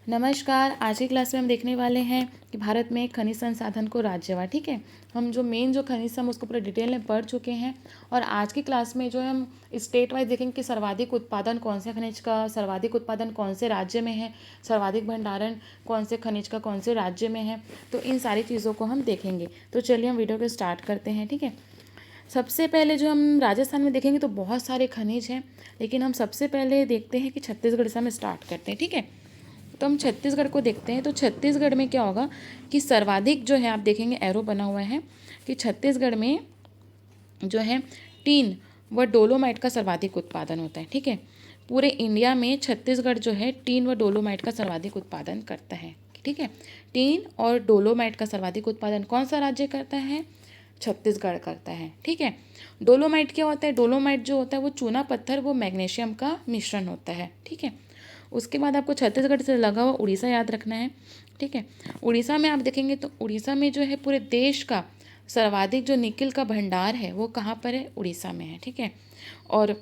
नमस्कार। आज की क्लास में हम देखने वाले हैं कि भारत में खनिज संसाधन को राज्यवार। ठीक है, हम जो मेन जो खनिज हम उसको पूरे डिटेल में पढ़ चुके हैं। और आज की क्लास में जो है हम स्टेट वाइज देखेंगे कि सर्वाधिक उत्पादन कौन से खनिज का, सर्वाधिक उत्पादन कौन से राज्य में है, सर्वाधिक भंडारण कौन से खनिज का कौन से राज्य में है। तो इन सारी चीज़ों को हम देखेंगे। तो चलिए हम वीडियो को स्टार्ट करते हैं। ठीक है, सबसे पहले जो हम राजस्थान में देखेंगे तो बहुत सारे खनिज हैं, लेकिन हम सबसे पहले देखते हैं कि छत्तीसगढ़ से हम स्टार्ट करते हैं। ठीक है, तो हम छत्तीसगढ़ को देखते हैं। तो छत्तीसगढ़ में क्या होगा कि सर्वाधिक जो है, आप देखेंगे एरो बना हुआ है कि छत्तीसगढ़ में जो है टीन व डोलोमाइट का सर्वाधिक उत्पादन होता है। ठीक है, पूरे इंडिया में छत्तीसगढ़ जो है टीन व डोलोमाइट का सर्वाधिक उत्पादन करता है। ठीक है, टीन और डोलोमाइट का सर्वाधिक उत्पादन कौन सा राज्य करता है? छत्तीसगढ़ करता है। ठीक है, डोलोमाइट क्या होता है? डोलोमाइट जो होता है वो चूना पत्थर, वो मैग्नीशियम का मिश्रण होता है। ठीक है, उसके बाद आपको छत्तीसगढ़ से लगा हुआ उड़ीसा याद रखना है। ठीक है, उड़ीसा में आप देखेंगे तो उड़ीसा में जो है पूरे देश का सर्वाधिक जो निकिल का भंडार है वो कहाँ पर है? उड़ीसा में है। ठीक है, और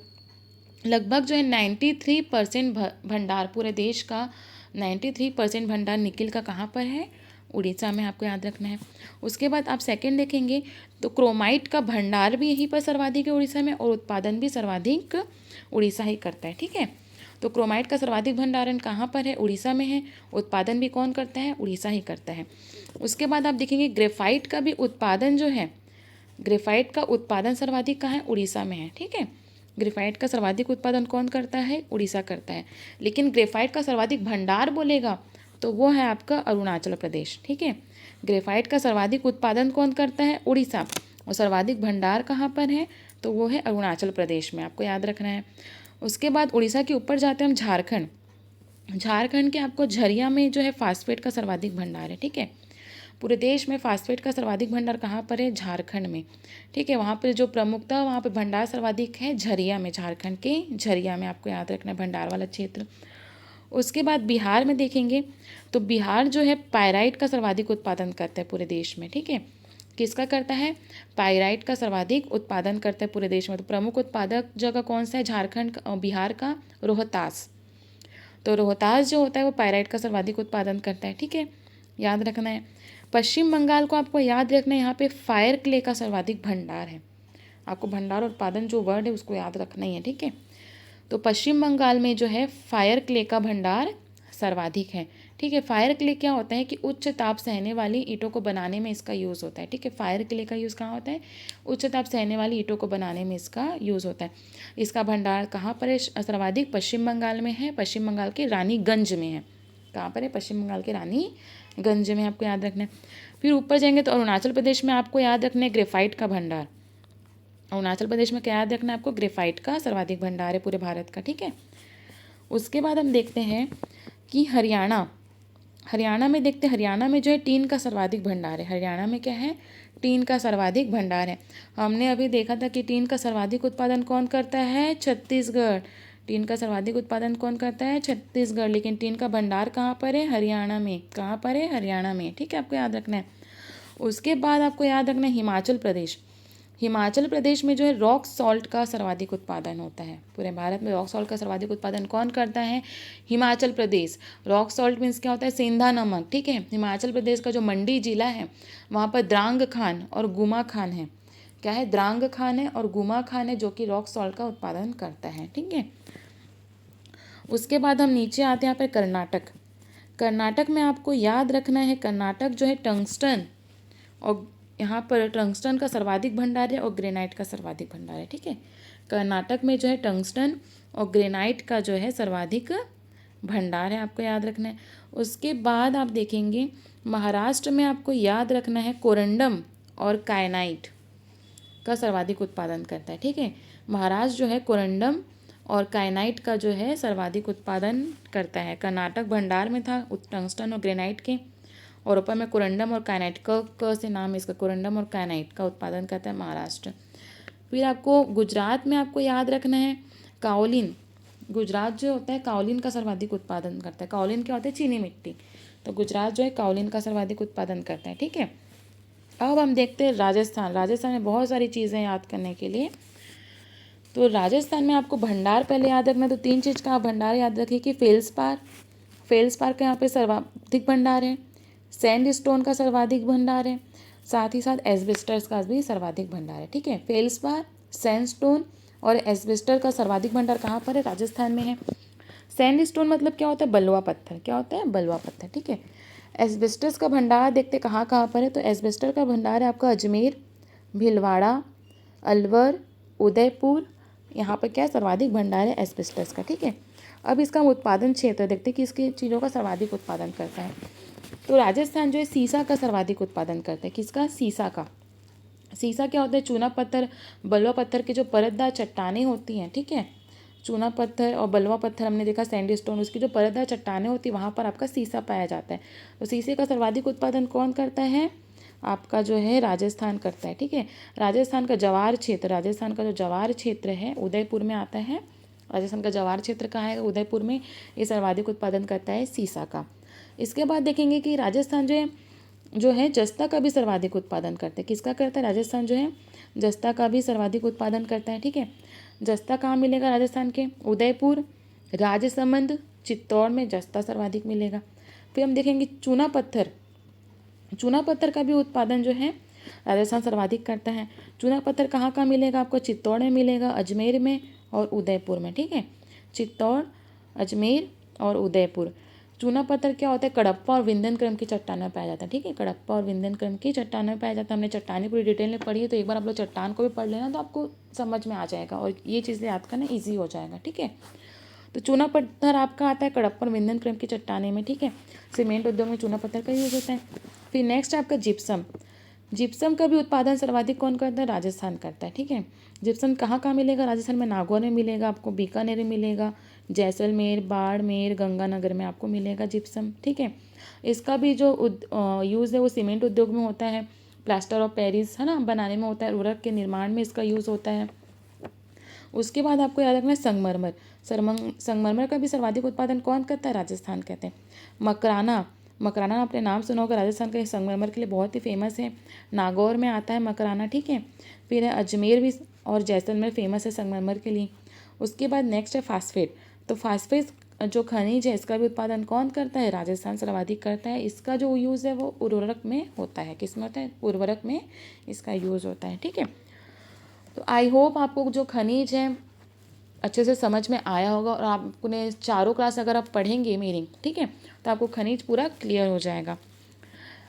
लगभग जो है 93% भंडार, पूरे देश का 93% भंडार निकिल का कहाँ पर है? उड़ीसा में, आपको याद रखना है। उसके बाद आप सेकंड देखेंगे तो क्रोमाइट का भंडार भी यहीं पर सर्वाधिक है उड़ीसा में, और उत्पादन भी सर्वाधिक उड़ीसा ही करता है। ठीक है, तो क्रोमाइट का सर्वाधिक भंडारण कहाँ पर है? उड़ीसा में है। उत्पादन भी कौन करता है? उड़ीसा ही करता है। उसके बाद आप देखेंगे ग्रेफाइट का भी उत्पादन जो है, ग्रेफाइट का उत्पादन सर्वाधिक कहाँ है? उड़ीसा में है। ठीक है, ग्रेफाइट का सर्वाधिक उत्पादन कौन करता है? उड़ीसा करता है। लेकिन ग्रेफाइट का सर्वाधिक भंडार बोलेगा तो वो है आपका अरुणाचल प्रदेश। ठीक है, ग्रेफाइट का सर्वाधिक उत्पादन कौन करता है? उड़ीसा। और सर्वाधिक भंडार कहाँ पर है? तो वो है अरुणाचल प्रदेश में, आपको याद रखना है। उसके बाद उड़ीसा के ऊपर जाते हैं हम झारखंड। झारखंड के आपको झरिया में जो है फास्फेट का सर्वाधिक भंडार है। ठीक है, पूरे देश में फास्फेट का सर्वाधिक भंडार कहाँ पर है? झारखंड में। ठीक है, वहाँ पर जो प्रमुखता वहाँ पर भंडार सर्वाधिक है झरिया में, झारखंड के झरिया में, आपको याद रखना है भंडार वाला क्षेत्र। उसके बाद बिहार में देखेंगे तो बिहार जो है पायराइट का सर्वाधिक उत्पादन करता है पूरे देश में। ठीक है, किसका करता है? पायराइट का सर्वाधिक उत्पादन करता है पूरे देश में। तो प्रमुख उत्पादक जगह कौन सा है? झारखंड बिहार का रोहतास। तो रोहतास जो होता है वो पायराइट का सर्वाधिक उत्पादन करता है। ठीक है, याद रखना है। पश्चिम बंगाल को आपको याद रखना है, यहाँ पे फायर क्ले का सर्वाधिक भंडार है। आपको भंडार और उत्पादन जो वर्ड है उसको याद रखना ही है। ठीक है, तो पश्चिम बंगाल में जो है फायर क्ले का भंडार सर्वाधिक है। ठीक है, फायर क्ले क्या होता है कि उच्च ताप सहने वाली ईंटों को बनाने में इसका यूज़ होता है। ठीक है, फायर क्ले का यूज़ कहाँ होता है? उच्च ताप सहने वाली ईंटों को बनाने में इसका यूज़ होता है। इसका भंडार कहाँ पर है? सर्वाधिक पश्चिम बंगाल में है, पश्चिम बंगाल के रानीगंज में है। कहाँ पर है? पश्चिम बंगाल के रानीगंज में, आपको याद रखना है। फिर ऊपर जाएंगे तो अरुणाचल प्रदेश में आपको याद रखना है ग्रेफाइट का भंडार। अरुणाचल प्रदेश में क्या याद रखना है आपको? ग्रेफाइट का सर्वाधिक भंडार है पूरे भारत का। ठीक है, उसके बाद हम देखते हैं कि हरियाणा में देखते हैं, हरियाणा में जो है टीन का सर्वाधिक भंडार है। हरियाणा में क्या है? टीन का सर्वाधिक भंडार है। हमने अभी देखा था कि टीन का सर्वाधिक उत्पादन कौन करता है? छत्तीसगढ़। टीन का सर्वाधिक उत्पादन कौन करता है? छत्तीसगढ़। लेकिन टीन का भंडार कहाँ पर है? हरियाणा में। कहाँ पर है? हरियाणा में। ठीक है, आपको याद रखना है। उसके बाद आपको याद रखना है हिमाचल प्रदेश। हिमाचल प्रदेश में जो है रॉक सॉल्ट का सर्वाधिक उत्पादन होता है। पूरे भारत में रॉक सॉल्ट का सर्वाधिक उत्पादन कौन करता है? Himachal Pradesh. Rock salt means क्या होता है? सेंधा नमक। ठीक है, हिमाचल प्रदेश का जो मंडी जिला है वहाँ पर द्रांग खान और गुमा खान है। क्या है? द्रांग खान है और गुमा खान है जो कि रॉक सॉल्ट का उत्पादन करता है। ठीक है, उसके बाद हम नीचे आते हैं यहाँ पर कर्नाटक। कर्नाटक में आपको याद रखना है, कर्नाटक जो है टंगस्टन, और यहाँ पर टंगस्टन का सर्वाधिक भंडार है और ग्रेनाइट का सर्वाधिक भंडार है। ठीक है, कर्नाटक में जो है टंगस्टन और ग्रेनाइट का जो है सर्वाधिक भंडार है, आपको याद रखना है। उसके बाद आप देखेंगे महाराष्ट्र में आपको याद रखना है कोरंडम और कायनाइट का सर्वाधिक उत्पादन करता है। ठीक है, महाराष्ट्र जो है कोरंडम और कायनाइट का जो है सर्वाधिक उत्पादन करता है। कर्नाटक भंडार में था टंगस्टन और ग्रेनाइट के, और ऊपर में कोरंडम और कायनाइट का से नाम है इसका, कोरंडम और कायनाइट का उत्पादन करता है महाराष्ट्र। फिर आपको गुजरात में आपको याद रखना है काओलिन। गुजरात जो होता है काओलिन का सर्वाधिक उत्पादन करता है। काओलिन क्या होता है? चीनी मिट्टी। तो गुजरात जो है काओलिन का सर्वाधिक उत्पादन करता है। ठीक है, अब हम देखते हैं राजस्थान। राजस्थान में बहुत सारी चीज़ें याद करने के लिए। तो राजस्थान में आपको भंडार पहले याद रखना है, तो 3 चीज़ का आप भंडार याद रखिए कि फेल्सपार, फेल्सपार का यहाँ पे सर्वाधिक भंडार है, सैंडस्टोन का सर्वाधिक भंडार है, साथ ही साथ एस्बेस्टस का भी सर्वाधिक भंडार है। ठीक है, फेल्सपार, सैंडस्टोन और एस्बेस्टर का सर्वाधिक भंडार कहाँ पर है? राजस्थान में है। सैंडस्टोन मतलब क्या होता है? बलुआ पत्थर। क्या होता है? बलुआ पत्थर। ठीक है, एस्बेस्टस का भंडार देखते कहाँ कहाँ पर है, तो एस्बेस्टर का भंडार है आपका अजमेर, भीलवाड़ा, अलवर, उदयपुर, यहाँ पर क्या सर्वाधिक भंडार है एस्बेस्टस का। ठीक है, अब इसका उत्पादन क्षेत्र देखते हैं कि इसकी चीज़ों का सर्वाधिक उत्पादन करता है। तो राजस्थान जो है सीसा का सर्वाधिक उत्पादन करता है। किसका? सीसा का। सीसा क्या होता है? चूना पत्थर, बलुआ पत्थर की जो परतदार चट्टानें होती हैं, ठीक है, चूना पत्थर और बलुआ पत्थर हमने देखा सैंडस्टोन, उसकी जो परतदार चट्टानें होती है वहाँ पर आपका सीसा पाया जाता है। तो सीसे का सर्वाधिक उत्पादन कौन करता है? आपका जो है राजस्थान करता है। ठीक है, राजस्थान का जवार क्षेत्र, राजस्थान का जो जवार क्षेत्र है उदयपुर में आता है। राजस्थान का जवार क्षेत्र कहाँ है? उदयपुर में। ये सर्वाधिक उत्पादन करता है सीसा का। इसके बाद देखेंगे कि राजस्थान जो है जस्ता का भी सर्वाधिक उत्पादन करते हैं। किसका करता है? राजस्थान जो है जस्ता का भी सर्वाधिक उत्पादन करता है। ठीक है, जस्ता कहाँ मिलेगा? राजस्थान के उदयपुर, राजसमंद, चित्तौड़ में जस्ता सर्वाधिक मिलेगा। फिर हम देखेंगे चूना पत्थर, चूना पत्थर का भी उत्पादन जो है राजस्थान सर्वाधिक करता है। चूना पत्थर कहाँ कहाँ मिलेगा आपको? चित्तौड़ में मिलेगा, अजमेर में और उदयपुर में। ठीक है, चित्तौड़, अजमेर और उदयपुर। चूना पत्थर क्या होता है? कडप्पा और विंध्यन क्रम की चट्टान में पाया जाता है। ठीक है, कडप्पा और विंध्यन क्रम की चट्टान में पाया जाता है। हमने चट्टानें पूरी डिटेल में पढ़ी है, तो एक बार आप लोग चट्टान को भी पढ़ लेना तो आपको समझ में आ जाएगा और ये चीज़ें याद करना ईजी हो जाएगा। ठीक है, तो चूना पत्थर आपका आता है कडप्पा और विंध्यन क्रम की चट्टानें में। ठीक है, सीमेंट उद्योग में चूना पत्थर का यूज होता है। फिर नेक्स्ट आपका जिप्सम, जिप्सम का भी उत्पादन सर्वाधिक कौन करता है? राजस्थान करता है। ठीक है, जिप्सम कहाँ कहाँ मिलेगा? राजस्थान में नागौर में मिलेगा आपको, बीकानेर में मिलेगा, जैसलमेर, बाड़मेर, गंगानगर में आपको मिलेगा जिप्सम। ठीक है, इसका भी जो यूज़ है वो सीमेंट उद्योग में होता है, प्लास्टर ऑफ पेरिस है ना बनाने में होता है, उर्वरक के निर्माण में इसका यूज़ होता है। उसके बाद आपको याद रखना है संगमरमर, संगमरमर का भी सर्वाधिक उत्पादन कौन करता है? राजस्थान कहते हैं। मकराना, मकराना आपने नाम सुना होगा, राजस्थान का संगमरमर के लिए बहुत ही फेमस है, नागौर में आता है मकराना। ठीक है, फिर है अजमेर भी और जैसलमेर फेमस है संगमरमर के लिए। उसके बाद नेक्स्ट है फास्फेट, तो फास्फेट जो खनिज है इसका भी उत्पादन कौन करता है? राजस्थान सर्वाधिक करता है। इसका जो यूज़ है वो उर्वरक में होता है। किस में होता है? उर्वरक में इसका यूज़ होता है। ठीक है, तो आई होप आपको जो खनिज है अच्छे से समझ में आया होगा और आपने चारों क्लास अगर आप पढ़ेंगे मेरी, ठीक है, तो आपको खनिज पूरा क्लियर हो जाएगा।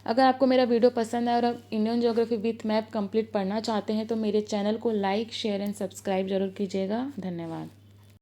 अगर आपको मेरा वीडियो पसंद है और आप Indian geography with map complete पढ़ना चाहते हैं तो मेरे चैनल को लाइक, शेयर एंड सब्सक्राइब जरूर कीजिएगा। धन्यवाद।